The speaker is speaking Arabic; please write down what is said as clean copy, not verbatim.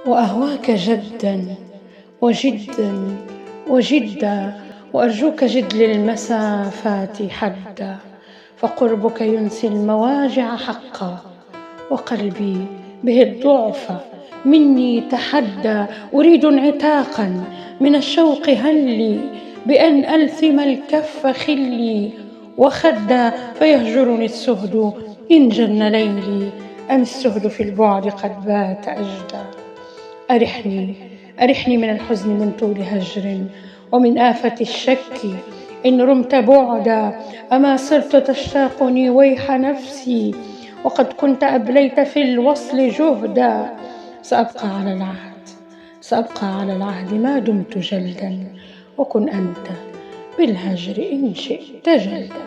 وأهواك جدا وجدا وجدا، وأرجوك جد للمسافات حدا، فقربك ينسي المواجع حقا، وقلبي به الضعف مني تحدى. أريد انعتاقا من الشوق، هل لي بأن ألثم الكف خلي وخدا، فيهجرني السهد إن جن ليلي، أم السهد في البعد قد بات أجدى. أرحني من الحزن من طول هجر، ومن آفة الشك إن رمت بعدا، أما صرت تشتاقني ويح نفسي، وقد كنت أبليت في الوصل جهدا. سأبقى على العهد ما دمت جلدا، وكن أنت بالهجر إن شئت جلدا.